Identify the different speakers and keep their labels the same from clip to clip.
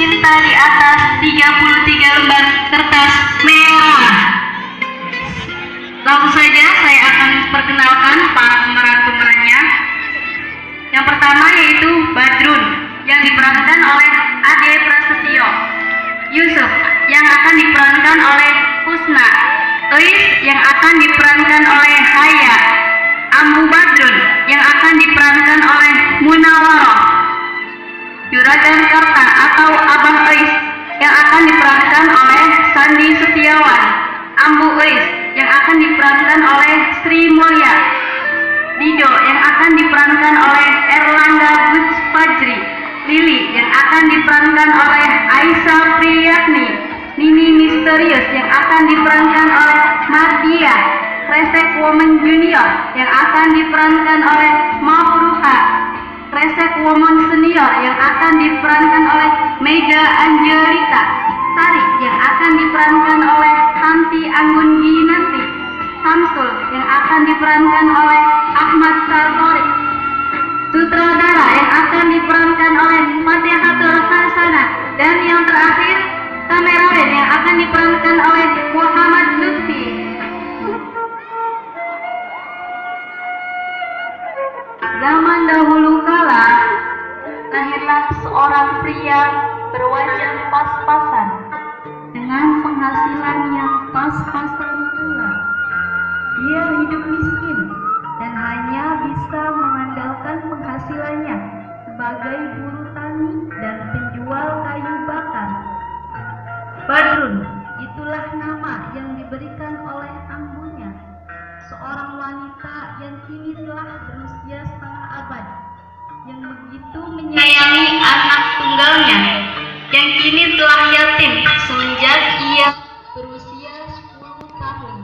Speaker 1: cinta di atas 33 lembar kertas merah. Langsung saja saya akan perkenalkan para pemeran-pemerannya. Yang pertama yaitu Badrun yang diperankan oleh Ade Prasetyo, Yusuf yang akan diperankan oleh Husna, Eis yang akan diperankan oleh Haya, Ambu Badrun yang akan diperankan oleh Munawaroh, Juragan Karta atau Abang Eis yang akan diperankan oleh Sandi Setiawan, Ambu Eis yang akan diperankan oleh Sri Mulya, Dido yang akan diperankan oleh Erlangga Gus Fajri, Lili yang akan diperankan oleh Aisyah Priyatni, Nini Misterius yang akan diperankan oleh Mardia, Kresek Woman Junior yang akan diperankan oleh Mafruha, Kresek Woman Senior yang akan diperankan oleh Mega Angelita Sari yang akan diperankan oleh Hanti Anggun Ginanti, Samsul yang akan diperankan oleh Ahmad Sartori, sutradara yang akan diperankan oleh Fatihatul Hasanah, dan yang terakhir kameramen yang akan diperankan oleh Muhammad Lutfi. Zaman dahulu kala lahirlah seorang pria berwajah pas-pasan dengan penghasilan yang pas-pasan pula. Dia hidup miskin dan hanya bisa mengandalkan penghasilannya sebagai buruh tani dan penjual kayu bakar. Badrun, itulah nama yang diberikan oleh ambunya, seorang wanita yang kini telah berusia setengah abad, yang begitu menyayangi anak tunggalnya, yang kini telah yatim semenjak ia berusia 10 tahun.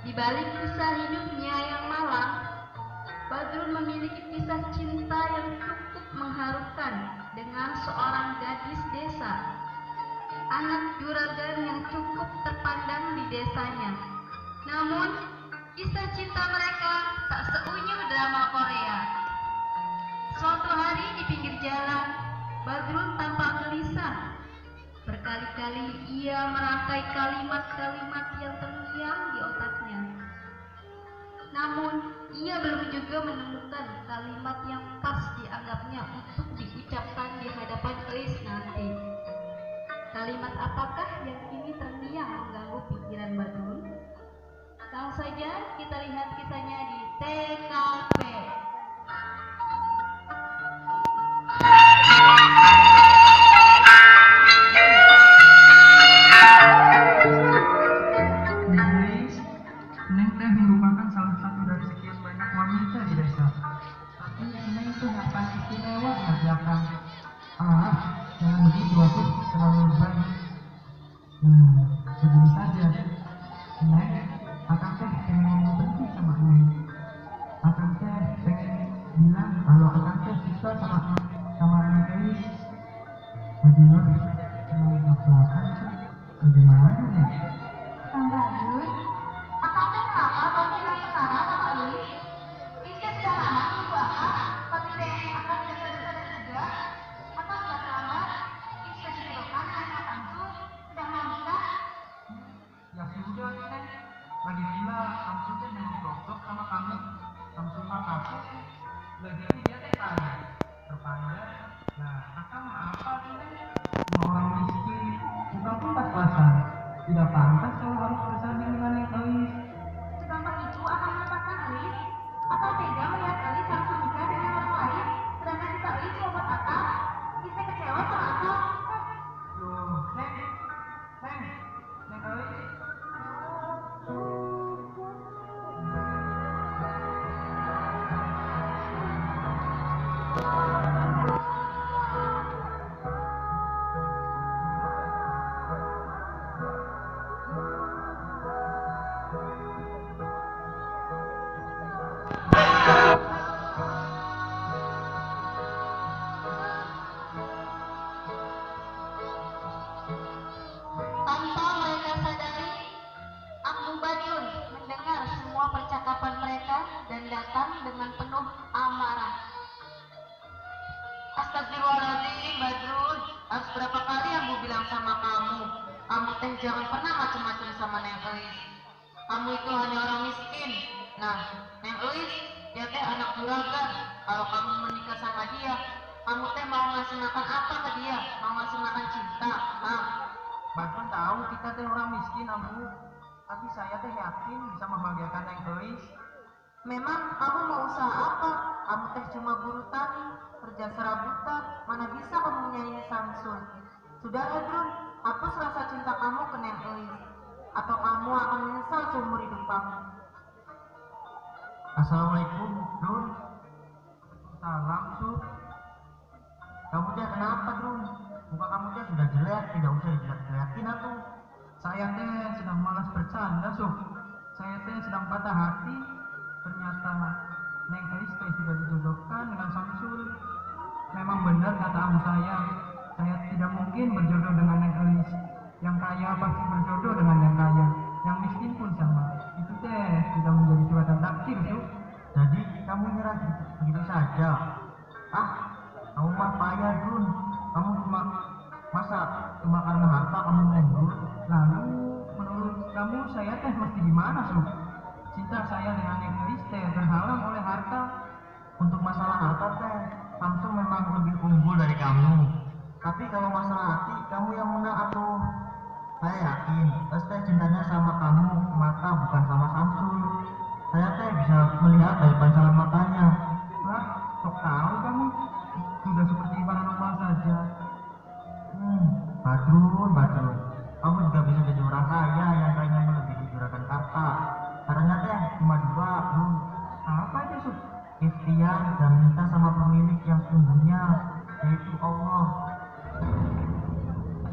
Speaker 1: Di balik kisah hidupnya yang malang, Badrun memiliki kisah cinta yang cukup mengharukan dengan seorang gadis desa, anak juragan yang cukup terpandang di desanya. Namun, kisah cinta mereka tak seunyu drama Korea. Suatu hari di pinggir jalan, Badrun tampak gelisah. Berkali-kali ia merangkai kalimat-kalimat yang terngiang di otaknya. Namun, ia belum juga menemukan kalimat yang pas dianggapnya untuk diucapkan di hadapan Eis nanti. Kalimat apakah yang kini terngiang mengganggu pikiran Badrun? Langsung saja kita lihat kisahnya di TKP.
Speaker 2: Neng teh merupakan salah satu dari sekian banyak wanita di desa. Tapi Neng itu ngapain istimewa mengerjakan? Jangan begitu, aku terlalu banyak. Begini saja. Neng, akang teh pengen ngomong penting sama Neng. Akang teh pengen bilang kalau akang teh suka sama Neng Elis. Bagaimana? Kalau ngapain sih? Bagaimana Neng?
Speaker 1: Kang Badrun, akang teh kenapa kau tidak perkara sama Elis? Ini sudah lama tunggu akang, tapi teh akang tidak sadar juga. Akang sudah terlambat, ini sudah dijodohkan dengan Samsul, sudah mau nikah.
Speaker 2: Ya sudah Neng. Lagi pula Samsul teh memang cocok sama kamu. Samsul mah kasih. Lagian dia teh kaya, terpandang. Nah, akang mah apa sih Neng? Cuma orang miskin, bukan pun pas-pasan. Tidak pantas kalau harus bersanding dengan yang Elis.
Speaker 1: Segampang itu akan melepaskan Elis? Atau tega melihat Elis harus menikah dengan orang lain, sedangkan kita Elis mau buat apa? Bisa kecewa sama akang.
Speaker 2: Loh, Neng Elis.
Speaker 1: Tanpa mereka sadari, Ambu Badrun mendengar semua percakapan mereka dan datang dengan penuh amarah. Astagfirullahaladzim, Badrun, harus berapa kali
Speaker 3: jangan pernah macam-macam sama Neng Elis. Kamu itu hanya orang miskin. Nah, Neng Elis, dia teh anak juragan. Kalau kamu menikah sama dia, kamu teh mau ngasih makan apa ke dia? Mau ngasih makan cinta?
Speaker 2: Badrun tahu kita teh orang miskin, Ambu. Tapi saya teh yakin bisa membahagiakan Neng Elis.
Speaker 3: Memang kamu mau usaha apa? Kamu teh cuma buruh tani, kerja serabutan, mana bisa kamu menyaingi Samsul. Sudah Badrun, hapus rasa cinta kamu ke Neng Elis, atau kamu akan menyesal seumur hidup kamu.
Speaker 2: Assalamualaikum, Dun. Salam, Sub. Kamu teh kenapa, Dun? Muka kamu teh sudah jelek, tidak usah dijelek-jelekin atuh. Saya teh sedang malas bercanda, Sub. Saya teh sedang patah hati. Ternyata Neng Elis teh sudah dijodohkan dengan Samsul. Memang benar kata amu saya tidak mungkin berjodoh dengan Neng Elis. Yang kaya pasti berjodoh dengan yang kaya, yang miskin pun sama. Itu teh sudah menjadi suratan takdir, Sub. Jadi kamu nyerah begitu saja? Ah, kamu mah payah, Dun. Kamu masa cuma karena harta kamu mundur? Lalu menurut kamu saya teh mesti gimana, Sub? Cinta saya dengan Neng Elis teh terhalang oleh harta. Untuk masalah harta teh, Samsul memang lebih unggul dari kamu. Tapi kalau masalah hati, kamu yang menang atuh. Saya yakin, teh cintanya sama kamu, mata bukan sama Samsul. Saya teh bisa melihat dari pancaran matanya. Lah, sok tahu kamu? Sudah seperti paranormal saja. Badrun, kamu juga bisa jadi orang kaya yang kayaknya melebihi juragan Karta. Caranya teh cuma dua, Bro. Apa itu, Sub? Ikhtiar dan minta sama pemilik yang sesungguhnya, yaitu Allah.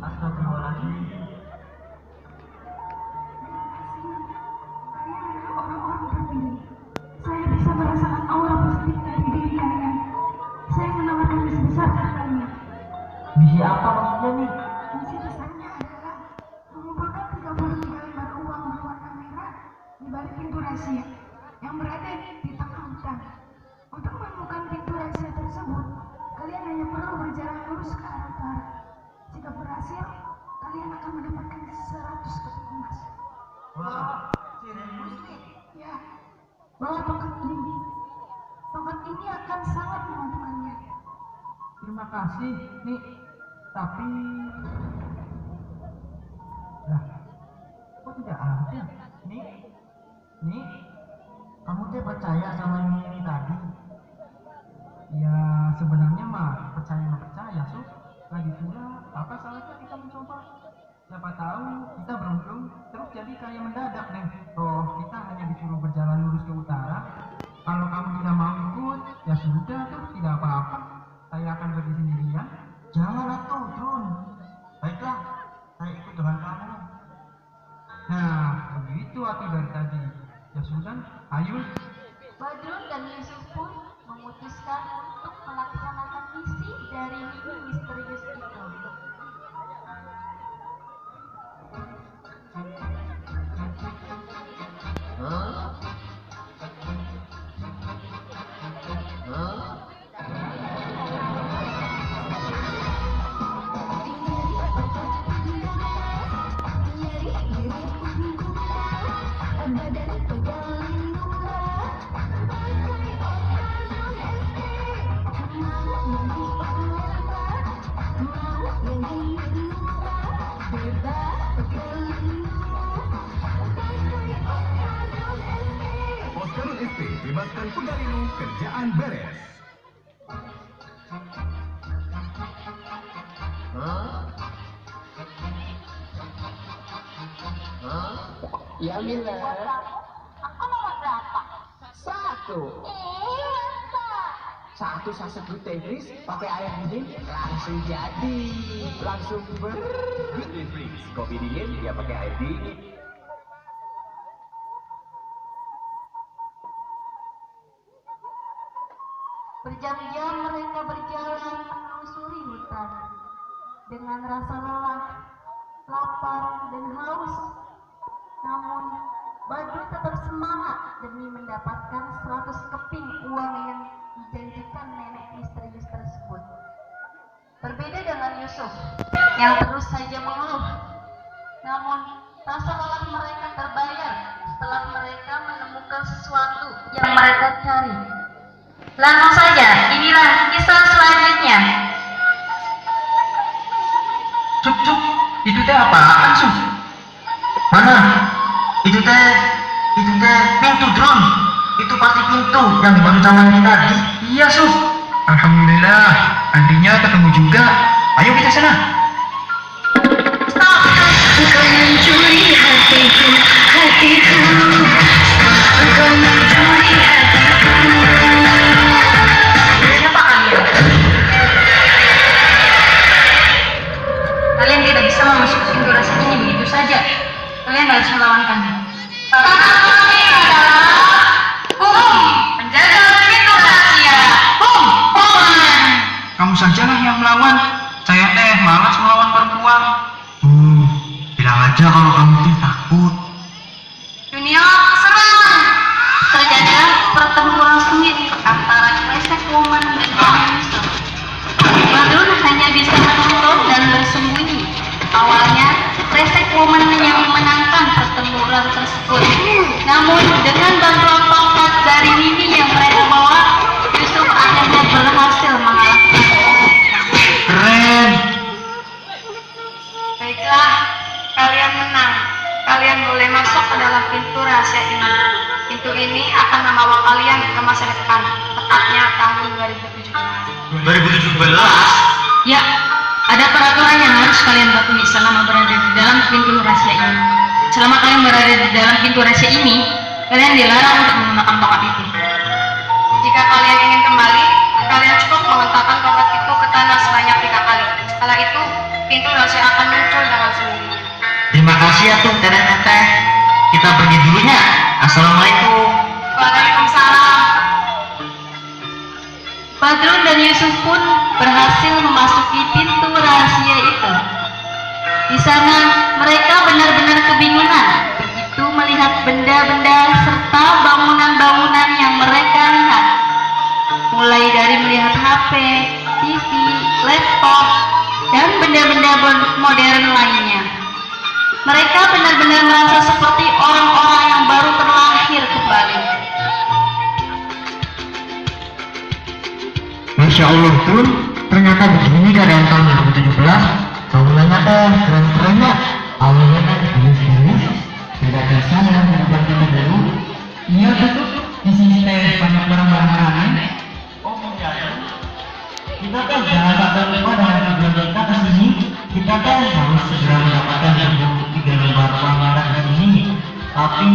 Speaker 2: Astagfirullahaladzim.
Speaker 4: Orang-orang terpilih. Saya bisa merasakan aura positif dari diri kalian. Saya menawarkan misi besar ke kalian.
Speaker 2: Misi apa maksudnya nih?
Speaker 4: Misi besarnya adalah mengumpulkan 33 lembar uang berwarna merah di balik pintu rahasia yang berada di tengah hutan. Untuk menemukan pintu rahasia tersebut, kalian hanya perlu berjalan lurus ke arah utara. Jika berhasil, kalian akan mendapatkan 100 keping emas.
Speaker 2: Wah, serius nih?
Speaker 4: Ya, bawa tongkat ini. Tongkat ini akan sangat membantu kalian.
Speaker 2: Terima kasih, nih. Tapi, lah, kok tidak ada? Nih, kamu teh percaya sama ini tadi? Ya, sebenarnya mah percaya nggak percaya, Sub. Lagi pula, apa salahnya kita mencoba? Siapa tahu kita beruntung, terus jadi kaya mendadak, Neng. Toh, kita hanya disuruh berjalan lurus ke utara. Kalau kamu tidak mau ikut, ya sudah, tuh tidak apa-apa. Saya akan pergi sendirian. Jangan atuh, Drun. Baiklah, saya ikut dengan kamu. Nah, begitu atuh dari tadi. Ya sudah, ayo.
Speaker 3: Badrun dan Yusuf pun memutuskan untuk melaksanakan misi dari mimpi misterius itu.
Speaker 5: Oskarun SP, bebaskan Pegalinu, kerjaan beres.
Speaker 6: Ya Mila.
Speaker 3: Aku nomor berapa?
Speaker 6: 1. Satu saset teh Fris pakai air dingin langsung jadi, langsung
Speaker 5: Good Fris, kopi dingin ya pakai air dingin.
Speaker 3: Berjam-jam mereka berjalan menelusuri hutan dengan rasa lelah, lapar, dan haus. Namun, Badrun tetap semangat demi mendapatkan 100 keping uang yang dijanjikan nenek misterius tersebut. Berbeda dengan Yusuf yang terus saja mengeluh.
Speaker 1: Namun, rasa lelah mereka terbayar setelah mereka menemukan sesuatu yang mereka cari. Langsung saja, inilah kisah selanjutnya.
Speaker 2: Cuk, itu teh apaan, Suf? Mana? Itu teh pintu drone. Itu pasti pintu yang baru tawarin tadi. Iya, Suf. Alhamdulillah, artinya ketemu juga. Ayo kita sana.
Speaker 1: Stop!
Speaker 4: Engkau mencuri hatiku, hatiku. Engkau mencuri hatiku.
Speaker 1: Siapa kalian? Kalian tidak bisa memasuki pintu rahasia ini begitu saja. Kalian harus melawan kami. Kami adalah penjaga pintu rahasia. Paman.
Speaker 2: Kamu sajalah yang melawan. Saya teh malas melawan perempuan. Bilang aja kalau kamu tuh takut.
Speaker 1: Dunia serang. Terjadilah pertempuran sengit antara Kresek Woman dan Yusuf. Badrun hanya bisa menonton dan bersembunyi. Awalnya, Kresek Woman yang memenangkan pertempuran tersebut. Namun, dengan bantuan tongkat dari Mimi yang mereka bawa, Yusuf akhirnya berhasil mengalahkan mereka.
Speaker 2: Keren.
Speaker 1: Baiklah, kalian menang. Kalian boleh masuk ke dalam pintu rahasia ini. Pintu ini akan membawa kalian ke masa depan, tepatnya tahun 2017.
Speaker 2: 2017?
Speaker 1: Ya, ada peraturan yang harus kalian patuhi selama berada di dalam pintu rahasia ini. Selama kalian berada di dalam pintu rahasia ini, kalian dilarang untuk menggunakan tongkat itu. Jika kalian ingin kembali, kalian cukup mengentakkan tongkat itu ke tanah sebanyak 3 kali. Setelah itu, pintu rahasia akan muncul dengan sendirinya.
Speaker 2: Terima kasih ya tuh teteh. Kita pergi dulunya. Assalamualaikum.
Speaker 1: Waalaikumsalam. Badrun dan Yusuf pun berhasil memasuki pintu rahasia itu. Di sana mereka benar-benar kebingungan begitu melihat benda-benda serta bangunan-bangunan yang mereka lihat. Mulai dari melihat HP, TV, laptop, dan benda-benda modern lainnya. Mereka benar-benar merasa seperti orang-orang yang baru terlahir kembali.
Speaker 2: Masya Allah Tun, ternyata begini keadaan tahun 2017. Bangunannya teh keren-keren ya. Awalnya kan halus-halus, tidak bisa yang membuat kita dulu. Iya betul, di sini teh banyak barang-barang aneh. Oh iya. Kita teh jangan sampai lupa dengan tujuan kita ke sini. Kita teh harus segera mendapatkan 3 lembar uang merah ini. Tapi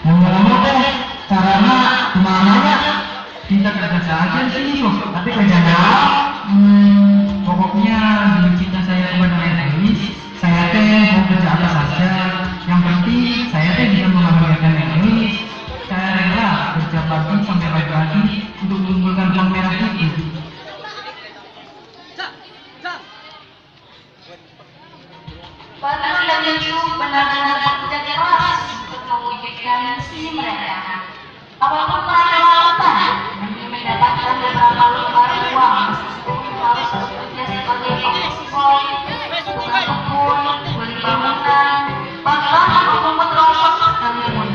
Speaker 2: ngomong-ngomong teh, caranya gimana ya? Kita kerja saja di sini kok, tapi kerjanya pokoknya demi cinta saya kepada Elis, saya teh mau kerja apa saja. Yang penting saya teh bisa membahagiakan Elis. Saya rela kerja pagi sampai pagi untuk mengumpulkan uang merah itu.
Speaker 1: Badrun dan Yusuf benar-benar bekerja keras untuk mewujudkan misi mereka. Apapun mereka lakukan demi mendapatkan beberapa lembar uang, meskipun harus bekerja sebagai office boy, tukang kebun, beli bangunan, bahkan memungut rokok sekalipun.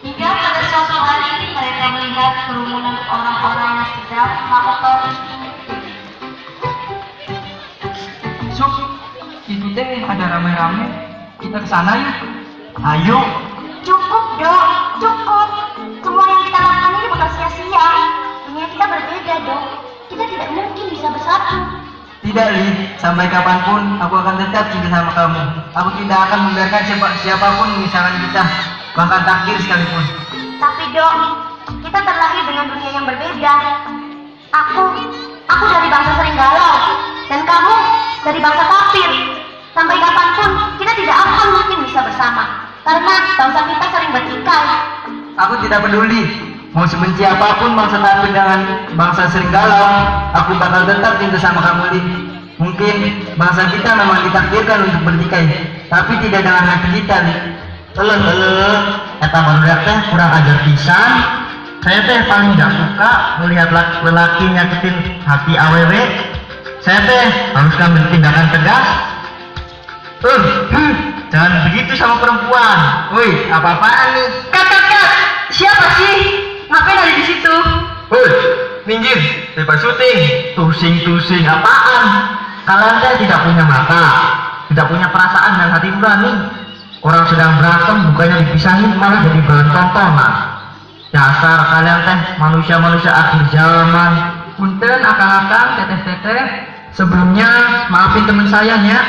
Speaker 1: Hingga pada suatu hari mereka melihat kerumunan orang-orang yang sedang melakukan
Speaker 2: Sok, itu teh ada rame-rame. Kita ke sana yuk. Ayo.
Speaker 4: Cukup dok, cukup. Semua yang kita lakukan ini bakal sia-sia. Dunia kita berbeda dok. Kita tidak mungkin bisa bersatu.
Speaker 2: Tidak, Li. Sampai kapanpun aku akan tetap cinta sama kamu. Aku tidak akan membiarkan siapapun memisahkan kita, bahkan takdir sekalipun.
Speaker 4: Tapi dok, kita terlahir dengan dunia yang berbeda. Aku dari bangsa Serigala, dan kamu dari bangsa kafir. Sampai kapanpun kita tidak akan mungkin bisa bersama, karena bangsa kita sering bertikai.
Speaker 2: Aku tidak peduli. Mau sebenci apapun bangsa kafir dengan bangsa Serigala, aku bakal tetap cinta sama kamu, Li. Mungkin bangsa kita memang ditakdirkan untuk bertikai, tapi tidak dengan hati kita, Li. Kata barudak teh kurang ajar pisan. Saya teh paling gak suka melihat lelaki nyakitin hati awewe. Saya teh harus ngambil tindakan tegas.
Speaker 6: Jangan begitu sama perempuan. Woi, apa-apaan nih?
Speaker 1: Kat. Siapa sih? Ngapain ada di situ?
Speaker 6: Woi, minggir, lepas syuting. Tusing apaan? Kalian teh tidak punya mata, tidak punya perasaan dan hati nurani. Orang sedang berantem bukannya dipisahin malah jadi bahan tontonan. Dasar kalian teh manusia-manusia akhir zaman. Punten akang-akang, teteh-teteh. Sebelumnya maafin teman saya ya.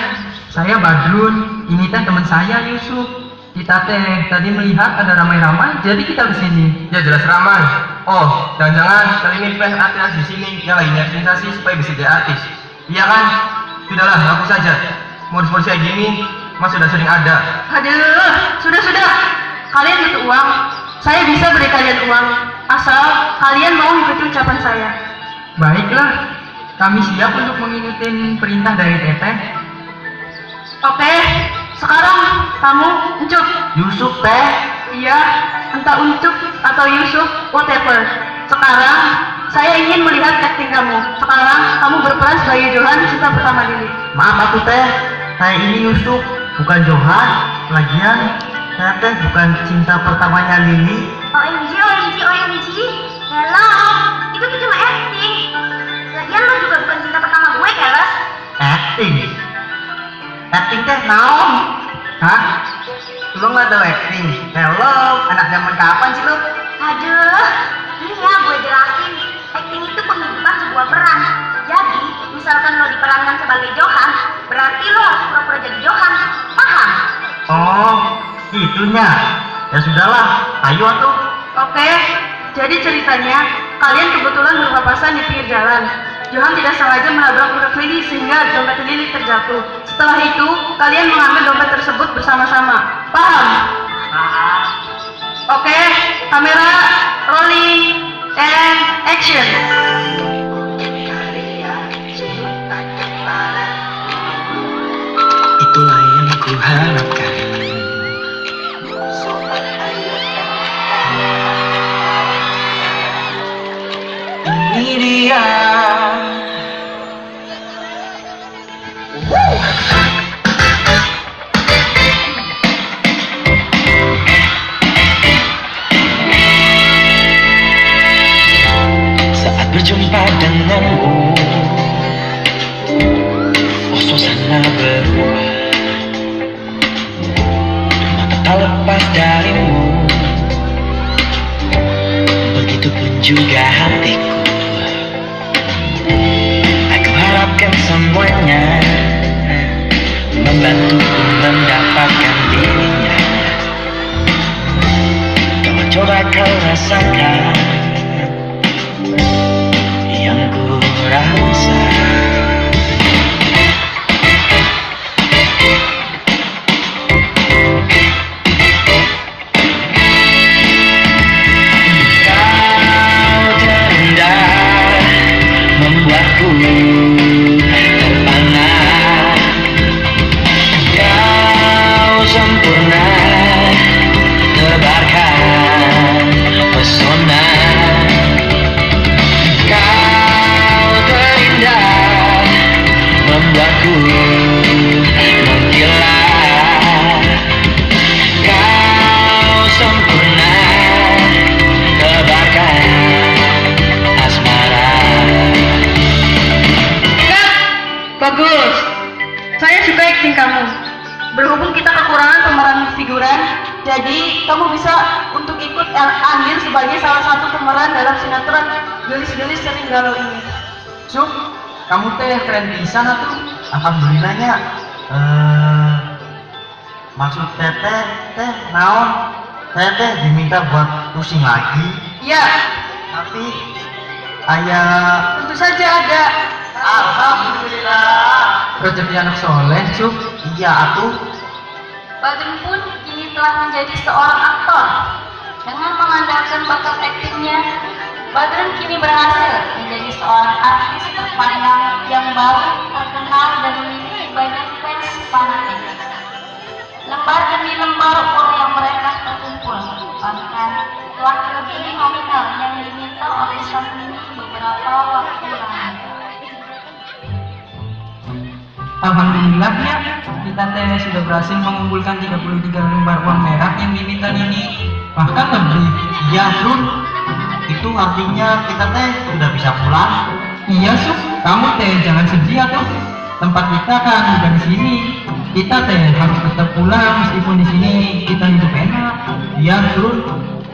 Speaker 6: Saya Badrun, ini teh teman saya Yusuf. Kita teh tadi melihat ada ramai-ramai, jadi kita kesini.
Speaker 2: Ya jelas ramai. Oh, jangan-jangan kali ini fans artis di sini yang lagi nyari sensasi supaya bisa jadi artis. Iya kan? Sudahlah, ngaku saja. Modus-modus kayak gini, mas sudah sering ada.
Speaker 1: Aduh, sudah. Kalian butuh uang. Saya bisa beri kalian uang, asal kalian mau mengikuti ucapan saya.
Speaker 6: Baiklah, kami siap untuk mengikuti perintah dari teteh.
Speaker 1: Oke, sekarang kamu Uncup.
Speaker 6: Yusuf teh.
Speaker 1: Iya, entah Uncup atau Yusuf, whatever. Sekarang saya ingin melihat acting kamu. Sekarang kamu berperan sebagai Johan cinta pertama Lili.
Speaker 6: Maaf aku teh, saya ini Yusuf, bukan Johan. Lagian saya teh bukan cinta pertamanya Lili.
Speaker 4: OMG. Hello, itu tuh cuma acting. Lagian lo juga bukan cinta pertama gue, Keles.
Speaker 6: Acting teh naon? Hah? Lu nggak tahu acting? Hello, anak zaman kapan sih lu?
Speaker 4: Aduh, ini ya gue jelasin. Acting itu penghidupan sebuah peran. Jadi, misalkan lo diperankan sebagai Johan, berarti lo harus pura-pura jadi Johan. Paham?
Speaker 6: Oh, itunya. Ya sudahlah, ayo atuh.
Speaker 1: Oke, jadi ceritanya kalian kebetulan berpapasan di pinggir jalan. Johan tidak sengaja menabrak dompet Lili sehingga dompet Lili terjatuh. Setelah itu, kalian mengambil dompet tersebut bersama-sama. Paham? Oke, kamera rolling and action.
Speaker 7: Itulah yang ku harapkan. Ini dia. Saat berjumpa denganmu, oh suasana berubah. Mata tak lepas darimu, begitupun juga hatiku. Aku harapkan semuanya membantuku mendapatkan dirinya. Coba kau rasakan yang ku rasa. Kau terindah, membuatku terpana. Kau sempurna, tebarkan pesona. Kau terindah, membuatku menggila. Kau sempurna, tebarkan asmara.
Speaker 1: Bagus. Saya suka acting kamu. Berhubung kita kekurangan pemeran figuran, jadi kamu bisa untuk ikut andil sebagai salah satu pemeran dalam sinetron Gelis-Gelis Sering Galau ini.
Speaker 6: Cuk, kamu teh keren pisan atuh. Alhamdulillahnya. Maksud teteh teh naon? Saya teh diminta buat pusing lagi.
Speaker 1: Iya,
Speaker 6: Tapi ayah
Speaker 1: tentu saja ada.
Speaker 6: alhamdulillah rezeki anak soleh, Cuk. Iya atuh.
Speaker 1: Badrun pun kini telah menjadi seorang aktor. Dengan mengandalkan bakat aktingnya, Badrun kini berhasil menjadi seorang artis terpandang yang baru, terkenal dan memiliki banyak fans fanatik. Lembar demi lembar uang yang mereka terkumpul, bahkan telah melebihi nominal yang diminta oleh sang ini beberapa waktu lalu.
Speaker 2: Alhamdulillah ya, kita teh sudah berhasil mengumpulkan 33 lembar uang merah yang diminta ini, bahkan lebih.
Speaker 6: Iya, Brun. Itu artinya kita teh sudah bisa pulang.
Speaker 2: Iya, Suk, kamu teh jangan sedih atuh. Tempat kita kan bukan di sini. Kita teh harus tetap pulang meskipun di sini kita hidup enak.
Speaker 6: Iya, Brun.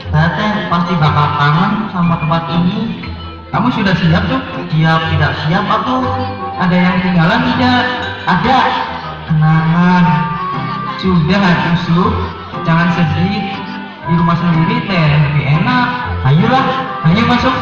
Speaker 6: Saya teh pasti bakal kangen sama tempat ini.
Speaker 2: Kamu sudah siap tuh?
Speaker 6: Siap tidak siap atau
Speaker 2: Ada yang ketinggalan tidak?
Speaker 6: ada?
Speaker 2: Kenangan. Sudah atuh, Suk. Jangan sedih. Di rumah sendiri teh lebih enak.
Speaker 6: Ayolah.
Speaker 2: Ayo masuk.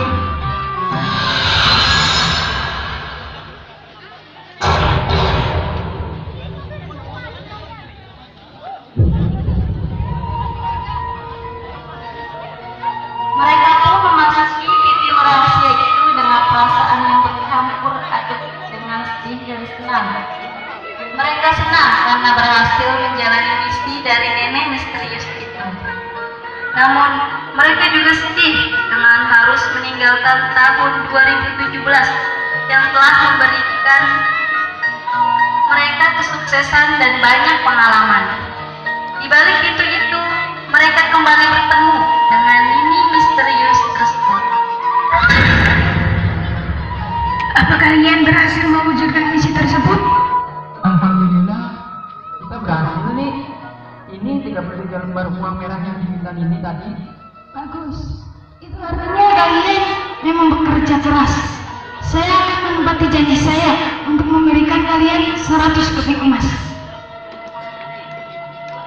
Speaker 1: Mereka pun memasuki pintu rahasia itu dengan perasaan yang bercampur aduk dengan sedih dan senang. Mereka senang karena berhasil menjalani misi dari nenek misterius itu. Namun, mereka juga sedih dengan harus meninggalkan tahun 2017 yang telah memberikan mereka kesuksesan dan banyak pengalaman. Di balik itu, mereka kembali bertemu dengan Nini misterius tersebut.
Speaker 4: Apa kalian berhasil mewujudkan misi tersebut?
Speaker 2: Alhamdulillah, kita berhasil nih. Ini 33 lembar uang merah yang diminta ini tadi.
Speaker 4: Bagus. Itu artinya kalian memang bekerja keras. Saya akan menepati janji saya untuk memberikan kalian 100 keping emas.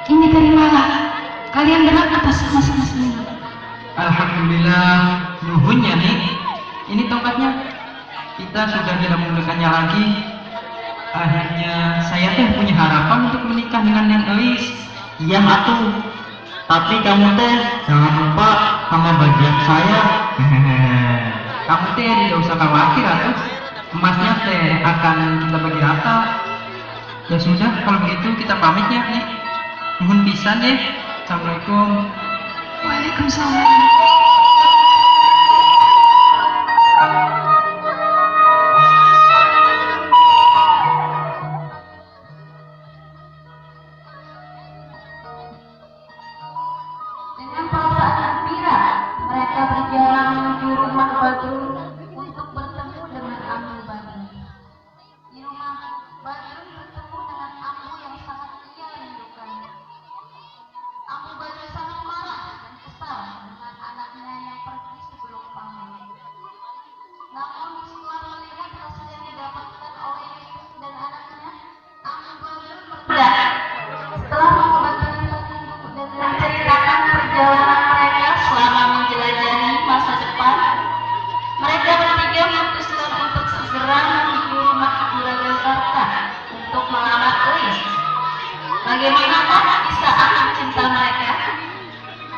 Speaker 4: Ini terimalah. Kalian berhak atas emas-emas ini.
Speaker 2: Alhamdulillah, nuhunnya nih. Ini tongkatnya. Kita sudah tidak menggunakannya lagi. Akhirnya saya teh punya harapan untuk menikah dengan Neng Elis.
Speaker 6: Iya, atuh. Tapi kamu teh jangan lupa sama bagian saya.
Speaker 2: Kamu teh tidak usah khawatir atuh. Emasnya teh akan kita bagi rata. Ya sudah, kalau begitu kita pamitnya nih. Nuhun pisan deh. Assalamualaikum.
Speaker 4: Waalaikumsalam.
Speaker 1: Dengan perasaan gembira, mereka berjalan menuju rumah Badrun untuk bertemu dengan Ambu Badrun. Di rumah, Badrun bertemu dengan Ambu yang sangat ia rindukan. Ambu Badrun sangat marah dan kesal dengan anaknya yang pergi sebelum pamit. Namun setelah melihat hasil yang didapatkan oleh Yusuf dan anaknya, Ambu Badrun berpedak. Setelah mengobati petunjuk dan menceritakan perjalanan mereka selama menjelajahi masa depan, mereka bertiga memutuskan untuk segera menuju rumah Juragan Karta untuk melamar Elis. Bagaimanakah kisah cinta mereka?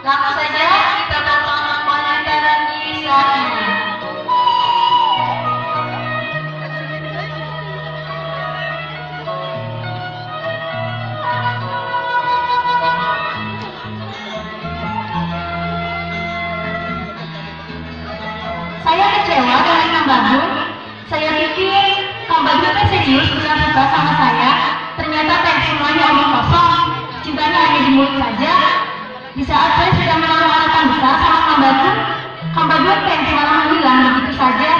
Speaker 1: Langsung saja kita tonton penyandaran kisah ini. Saya kecewa dengan Kang Badrun. Saya pikir Kang Badrun teh serius bilang suka sama saya. Ternyata teh semuanya omong kosong. Cintanya hanya di mulut saja. Di saat saya sudah menaruh harapan besar sama Kang Badrun teh malah menghilang begitu saja.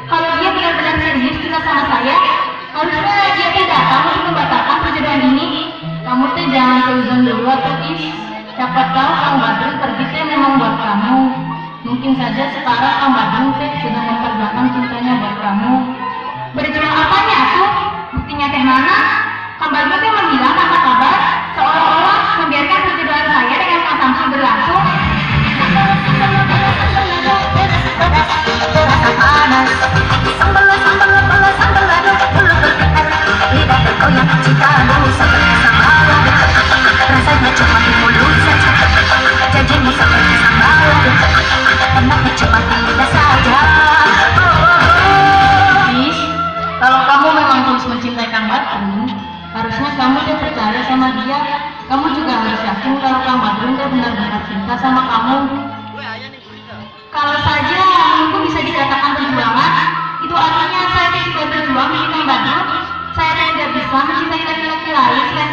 Speaker 1: Kalau dia benar-benar serius cinta sama saya, harusnya dia teh datang untuk membatalkan perjodohan ini. Kamu teh jangan seuzon dulu atau Is. Siapa tahu Kang Badrun pergi teh memang buat kamu. Mungkin saja sekarang Kang Badrun teh sudah memperjuangkan cintanya buat kamu. Berjuang apanya tuh? Buktinya teh mana? Kang Badrun teh menghilang tanpa kabar, seolah-olah membiarkan perjodohan saya dengan Kang Samsul berlangsung. Rasa panas, sambal aduk, mulut bergetar, lidah bergoyang, cintamu seperti sambal aduk. Rasanya cuma di mulut saja, janjimu seperti sambal aduk. Enaknya cuma di lidah saja. Is, kalau kamu memang tulus mencintai Kang Badrun, harusnya kamu dia percaya sama dia. Kamu juga harus yakin kalau Kang Badrun dia benar-benar cinta sama kamu. Kalau saja menunggu bisa dikatakan perjuangan, itu artinya saya tidak berjuang di Kang Badrun. Saya tidak bisa mencintai laki-laki lain selain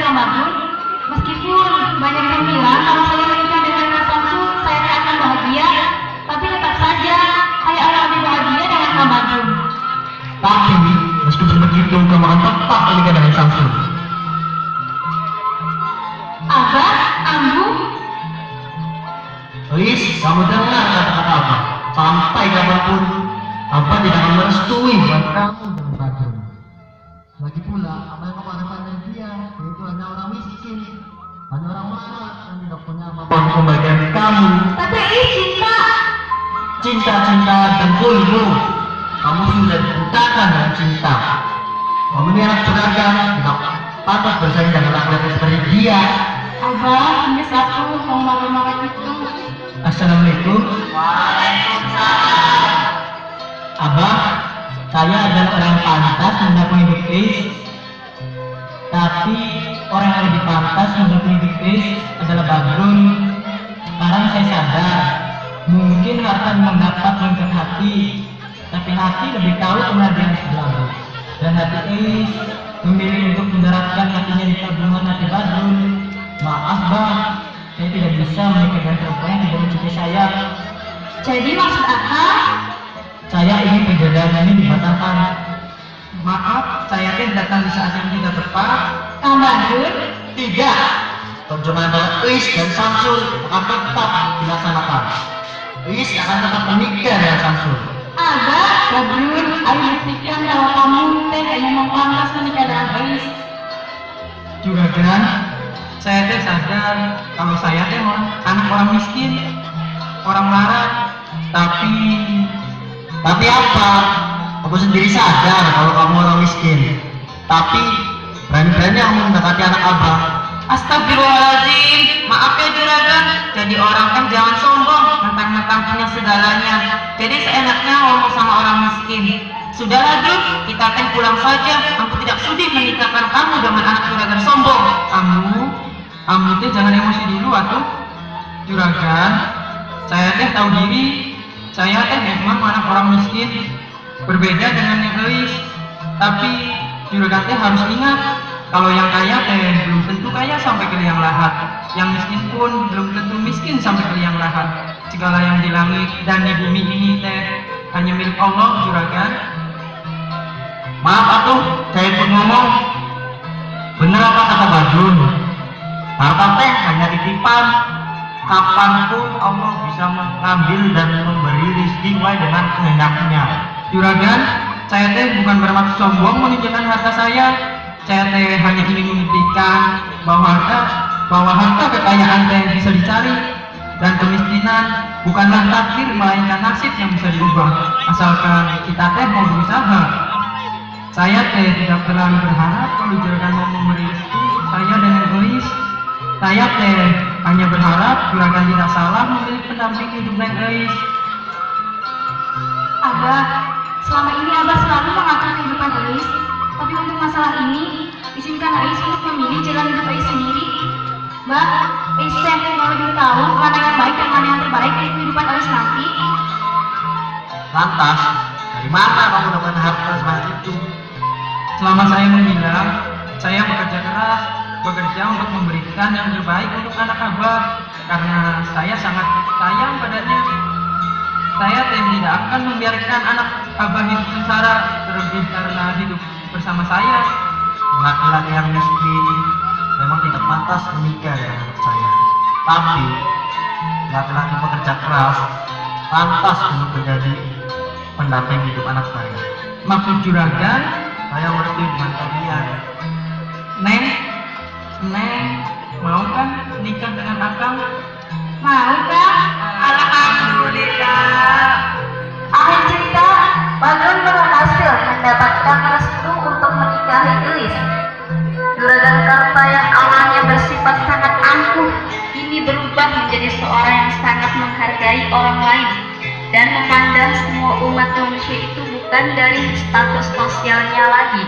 Speaker 6: begitu kamu akan tetap menikah dengan Samsul.
Speaker 1: Abah, Ambu,
Speaker 6: Eis, kamu dengar kata-kata Abah. Sampai kapanpun, Abah tidak akan merestui buat kamu dengan Badrun. Lagi pula, apa yang kamu harapkan dari dia, yaitu hanya orang miskin, hanya orang melarat yang tidak punya apa-apa untuk membagikan kamu.
Speaker 1: tapi Is cinta.
Speaker 6: Cinta-cinta dengkulmu, kamu sudah dibutakan dengan cinta. Kamu ini anak juragan, tidak patut bersaing dengan laki-laki seperti dia.
Speaker 1: Abah, Miss aku mau makan-makan itu.
Speaker 6: Assalamualaikum. Waalaikumsalam. Abah, saya adalah orang yang pantas mendampingi hidup Is. Tapi orang yang lebih pantas mendampingi hidup Is adalah Badrun. Sekarang saya sadar, mungkin harta mendapat memikat hati, tapi hati lebih tahu kemana dia harus berlalu. Dan hati Is memilih untuk mendaratkan hatinya di tabungan hati Badrun. Maaf Bang, saya tidak bisa menikah dengan perempuan yang tidak mencintai saya.
Speaker 1: Jadi maksud Akang,
Speaker 6: Saya ingin perjodohan ini dibatalkan.
Speaker 2: Maaf, saya teh datang di saat yang tidak tepat.
Speaker 1: Kang Badrun,
Speaker 6: Tidak. Perjodohan antara Eis dan Samsul akan tetap dilaksanakan. Eis akan tetap menikah dengan Samsul.
Speaker 1: Abah, Badrun, ayo buktikan bahwa kamu teh memang pantas menikah dengan Is.
Speaker 2: Juragan, saya teh sadar kalau saya teh anak orang miskin, orang melarat, tapi
Speaker 6: Apa? Kamu sendiri sadar kalau kamu orang miskin. Tapi berani-berani kamu mendekati anak Abah.
Speaker 3: Astagfirullahaladzim, maaf ya juragan. Jadi orang kan jangan sombong, mentang-mentang punya segalanya. Jadi seenaknya ngomong sama orang miskin. Sudahlah Dru, kita teh pulang saja. Aku tidak sudi menikahkan kamu dengan anak juragan sombong.
Speaker 2: Kamu teh jangan emosi dulu atuh. Juragan, saya teh tahu diri. Saya teh memang anak orang miskin, berbeda dengan yang Eis. Tapi juragan teh harus ingat, kalau yang kaya teh belum tentu kaya sampai ke liang lahat. Yang miskin pun belum tentu miskin sampai ke liang lahat. Segala yang di langit dan di bumi ini teh hanya milik Allah, juragan.
Speaker 6: Maaf atuh, saya pun ngomong. Bener apa kata Badrun? Harta teh hanya titipan. Kapanpun Allah bisa mengambil dan memberi rezeki sesuai dengan kehendaknya.
Speaker 2: Juragan, saya teh bukan bermaksud sombong menunjukkan harta saya. Saya teh hanya ingin membuktikan bahwa harta kekayaan teh bisa dicari, dan kemiskinan bukanlah takdir melainkan nasib yang bisa diubah, asalkan kita teh mau berusaha. Saya teh tidak terlalu berharap kalau juragan mau memberi rezeki untuk saya dan Eis. Saya teh hanya berharap juragan tidak salah memilih pendamping hidup Neng Eis.
Speaker 1: Abah, selama ini Abah selalu mengatur kehidupan Is. Tapi untuk masalah ini, izinkan Is untuk memilih jalan hidup Is sendiri. Mbak, Is teh mau lebih tahu mana yang baik dan mana yang terbaik di kehidupan Is nanti.
Speaker 6: Lantas, dari mana kamu dapat harta sebanyak itu?
Speaker 2: Selama saya menghilang, saya bekerja keras, bekerja untuk memberikan yang terbaik untuk anak Abah, karena saya sangat sayang padanya. Saya tidak akan membiarkan anak Abah hidup sengsara, terlebih karena hidup bersama saya.
Speaker 6: Laki-laki yang miskin memang tidak pantas menikah dengan saya. Tapi laki-laki pekerja keras pantas untuk menjadi pendamping hidup anak saya.
Speaker 2: Maksud juragan,
Speaker 6: Saya mengerti dengan kalian.
Speaker 2: Neng, mau kan nikah dengan Akang?
Speaker 1: Mau kah?
Speaker 3: Alhamdulillah.
Speaker 1: Akhir cerita, Badrun berhasil mendapatkan restu untuk menikahi Is. Juragan Karta yang awalnya bersifat sangat angkuh, kini berubah menjadi seorang yang sangat menghargai orang lain dan memandang semua umat manusia itu bukan dari status sosialnya lagi.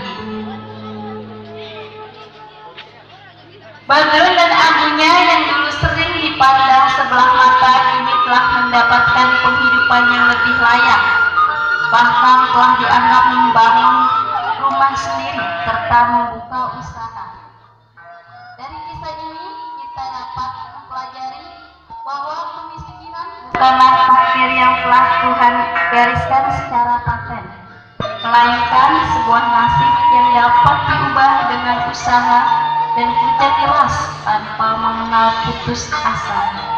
Speaker 1: Badrun dan abunya yang dulu sering dipandang sebelah mata kini telah mendapatkan penghidupan yang lebih layak. Bahkan telah dianggap membangun rumah sendiri serta membuka usaha. Dari kisah ini kita dapat mempelajari bahwa kemiskinan bukanlah takdir yang telah Tuhan gariskan secara paten. melainkan sebuah nasib yang dapat diubah dengan usaha dan kerja keras tanpa mengenal putus asa.